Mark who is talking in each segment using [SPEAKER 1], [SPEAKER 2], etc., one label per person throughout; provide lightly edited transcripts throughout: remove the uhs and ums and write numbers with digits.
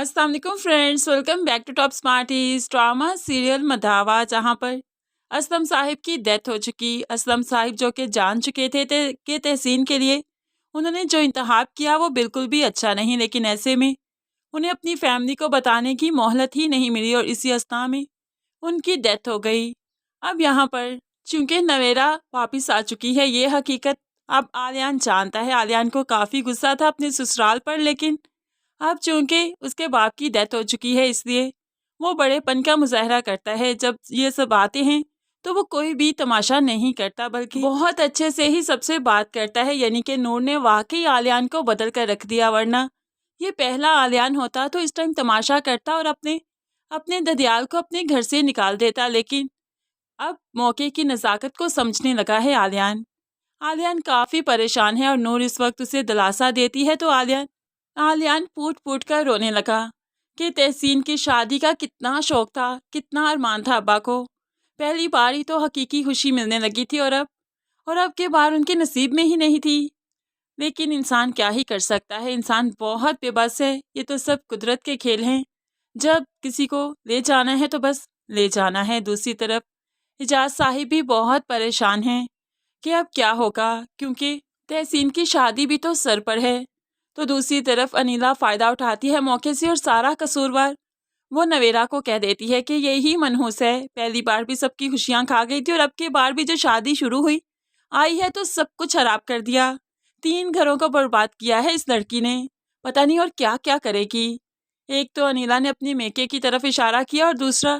[SPEAKER 1] अस्सलाम वालेकुम friends, welcome back to top smarties drama serial मधावा, जहां पर असलम साहिब की डेथ हो चुकी। असलम साहिब जो कि जान चुके थे कि तहसीन के लिए उन्होंने जो इंतखाब किया वो बिल्कुल भी अच्छा नहीं, लेकिन ऐसे में उन्हें अपनी फैमिली को बताने की मोहलत ही नहीं मिली और इसी अवस्था में उनकी डेथ हो गई। अब यहाँ पर चूंकि नवेरा वापस आ चुकी है, ये हकीकत अब आलियान जानता है। आलियान को काफ़ी गुस्सा था अपने ससुराल पर, लेकिन अब चूंकि उसके बाप की डेथ हो चुकी है इसलिए वो बड़ेपन का मुजाहरा करता है। जब ये सब आते हैं तो वो कोई भी तमाशा नहीं करता बल्कि बहुत अच्छे से ही सबसे बात करता है। यानी कि नूर ने वाकई आलियान को बदल कर रख दिया, वरना ये पहला आलियान होता तो इस टाइम तमाशा करता और अपने अपने ददियाल को अपने घर से निकाल देता। लेकिन अब मौके की नज़ाकत को समझने लगा है आलियान। आलियान काफ़ी परेशान है और नूर इस वक्त उसे दिलासा देती है तो आलियान फूट फूट कर रोने लगा कि तहसीन की शादी का कितना शौक था, कितना अरमान था अब्बा को। पहली बार ही तो हकीकी खुशी मिलने लगी थी और अब के बार उनके नसीब में ही नहीं थी। लेकिन इंसान क्या ही कर सकता है, इंसान बहुत बेबस है। ये तो सब कुदरत के खेल हैं। जब किसी को ले जाना है तो बस ले जाना है। दूसरी तरफ इजाज साहिब भी बहुत परेशान हैं कि अब क्या होगा, क्योंकि तहसीन की शादी भी तो सर पर है। तो दूसरी तरफ अनीला फ़ायदा उठाती है मौके से और सारा कसूरवार वो नवेरा को कह देती है कि यही मनहूस है। पहली बार भी सबकी खुशियां खा गई थी और अब के बार भी जो शादी शुरू हुई आई है तो सब कुछ खराब कर दिया। 3 घरों को बर्बाद किया है इस लड़की ने, पता नहीं और क्या क्या करेगी। एक तो अनीला ने अपनी मेके की तरफ इशारा किया और दूसरा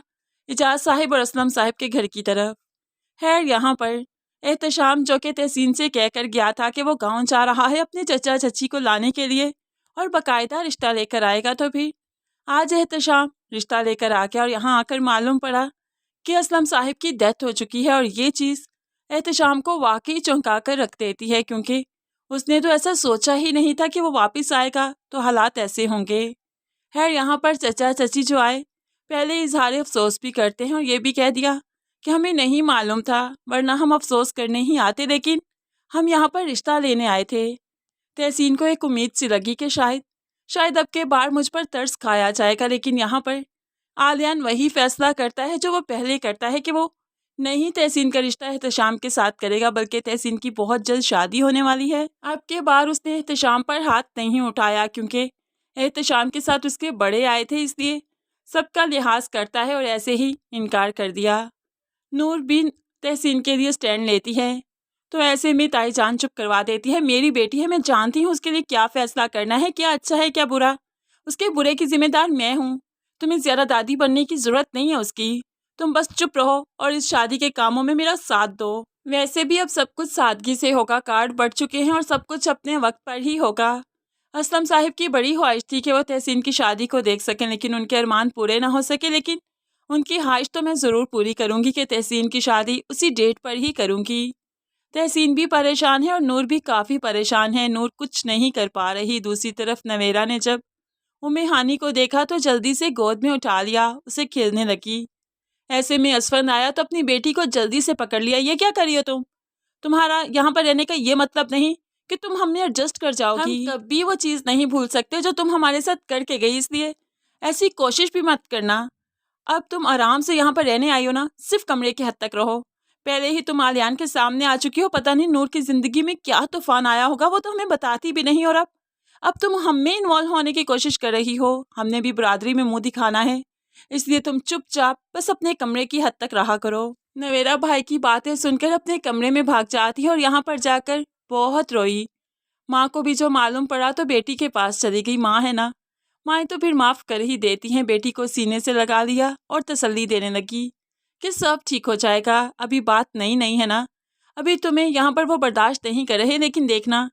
[SPEAKER 1] इजाज साहिब और असलम साहिब के घर की तरफ। खैर यहाँ पर एहतशाम जो कि तहसीन से कहकर गया था कि वो गांव जा रहा है अपने चचा चची को लाने के लिए और बाकायदा रिश्ता लेकर आएगा, तो फिर आज एहतशाम रिश्ता लेकर आ गया और यहाँ आकर मालूम पड़ा कि असलम साहिब की डेथ हो चुकी है। और ये चीज़ एहतशाम को वाकई चौंका कर रख देती है, क्योंकि उसने तो ऐसा सोचा ही नहीं था कि वो वापस आएगा तो हालात ऐसे होंगे। खैर यहाँ पर चचा चची जो आए पहले इजहार अफसोस भी करते हैं और ये भी कह दिया कि हमें नहीं मालूम था, वरना हम अफसोस करने ही आते, लेकिन हम यहाँ पर रिश्ता लेने आए थे। तहसीन को एक उम्मीद सी लगी कि शायद अब के बार मुझ पर तरस खाया जाएगा, लेकिन यहाँ पर आलियान वही फैसला करता है जो वो पहले करता है कि वो नहीं तहसीन का रिश्ता एहतशाम के साथ करेगा, बल्कि तहसीन की बहुत जल्द शादी होने वाली है। अब के बार उसने एहतशाम पर हाथ नहीं उठाया, क्योंकि एहतशाम के साथ उसके बड़े आए थे, इसलिए सबका लिहाज करता है और ऐसे ही इनकार कर दिया। नूर बिन तहसीन के लिए स्टैंड लेती है तो ऐसे में ताई जान चुप करवा देती है। मेरी बेटी है, मैं जानती हूँ उसके लिए क्या फ़ैसला करना है, क्या अच्छा है क्या बुरा। उसके बुरे की जिम्मेदार मैं हूँ। तुम्हें ज़्यादा दादी बनने की ज़रूरत नहीं है उसकी। तुम बस चुप रहो और इस शादी के कामों में मेरा साथ दो। वैसे भी अब सब कुछ सादगी से होगा, कार्ड बढ़ चुके हैं और सब कुछ अपने वक्त पर ही होगा। असलम साहिब की बड़ी ख्वाहिश थी कि वो तहसीन की शादी को देख सकें, लेकिन उनके अरमान पूरे ना हो सके। लेकिन उनकी ख्वाहिश तो मैं ज़रूर पूरी करूँगी कि तहसीन की शादी उसी डेट पर ही करूँगी। तहसीन भी परेशान है और नूर भी काफ़ी परेशान है। नूर कुछ नहीं कर पा रही। दूसरी तरफ नवेरा ने जब उम्मे हानी को देखा तो जल्दी से गोद में उठा लिया, उसे खेलने लगी। ऐसे में असफर आया तो अपनी बेटी को जल्दी से पकड़ लिया। ये क्या करी हो तुम? तुम्हारा यहाँ पर रहने का ये मतलब नहीं कि तुम हमने एडजस्ट कर जाओगी। हम कभी वो चीज़ नहीं भूल सकते जो तुम हमारे साथ करके गई, इसलिए ऐसी कोशिश भी मत करना। अब तुम आराम से यहाँ पर रहने आई हो ना, सिर्फ कमरे की हद तक रहो। पहले ही तुम आलियान के सामने आ चुकी हो, पता नहीं नूर की जिंदगी में क्या तूफान आया होगा, वो तो हमें बताती भी नहीं। और अब तुम हम में इन्वॉल्व होने की कोशिश कर रही हो। हमने भी बरादरी में मुंह दिखाना है, इसलिए तुम चुपचाप बस अपने कमरे की हद तक रहा करो। नवेरा भाई की बातें सुनकर अपने कमरे में भाग जाती है और यहाँ पर जाकर बहुत रोई। माँ को भी जो मालूम पड़ा तो बेटी के पास चली गई। माँ है ना, माएँ तो फिर माफ़ कर ही देती हैं। बेटी को सीने से लगा लिया और तसल्ली देने लगी कि सब ठीक हो जाएगा, अभी बात नई है ना, अभी तुम्हें यहाँ पर वो बर्दाश्त नहीं कर रहे, लेकिन देखना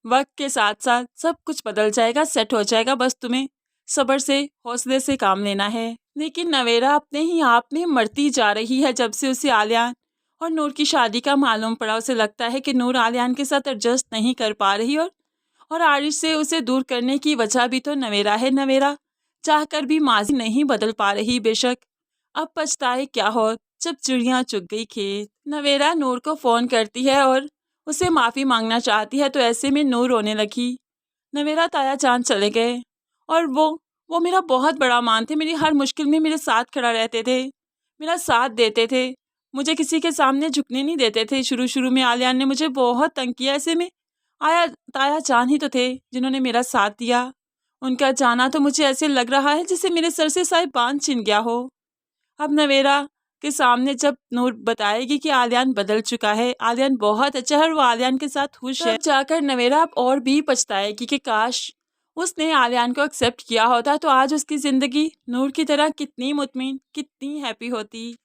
[SPEAKER 1] वक्त के साथ साथ सब कुछ बदल जाएगा, सेट हो जाएगा, बस तुम्हें सब्र से हौसले से काम लेना है। लेकिन नवेरा अपने ही आप में मरती जा रही है। जब से उसे आलियान और नूर की शादी का मालूम पड़ा, उसे लगता है कि नूर आलियान के साथ एडजस्ट नहीं कर पा रही और आरिश से उसे दूर करने की वजह भी तो नवेरा है। नवेरा चाहकर भी माजी नहीं बदल पा रही। बेशक अब पछताए क्या हो जब चिड़िया चुग गई खेत। नवेरा नूर को फ़ोन करती है और उसे माफ़ी मांगना चाहती है, तो ऐसे में नूर रोने लगी। नवेरा ताया जान चले गए और वो वो मेरा बहुत बड़ा मान थे, मेरी हर मुश्किल में मेरे साथ खड़ा रहते थे, मेरा साथ देते थे, मुझे किसी के सामने झुकने नहीं देते थे। शुरू-शुरू में आलियान ने मुझे बहुत तंग किया, ऐसे में आया ताया जान ही तो थे जिन्होंने मेरा साथ दिया। उनका जाना तो मुझे ऐसे लग रहा है जैसे मेरे सर से शायद बाँध छिन गया हो। अब नवेरा के सामने जब नूर बताएगी कि आलियान बदल चुका है, आलियान बहुत अच्छा है और वो आलियान के साथ खुश है, तब जाकर नवेरा अब और भी पछताएगी कि काश उसने आलियान को एक्सेप्ट किया होता तो आज उसकी ज़िंदगी नूर की तरह कितनी मुतमिन, कितनी हैप्पी होती।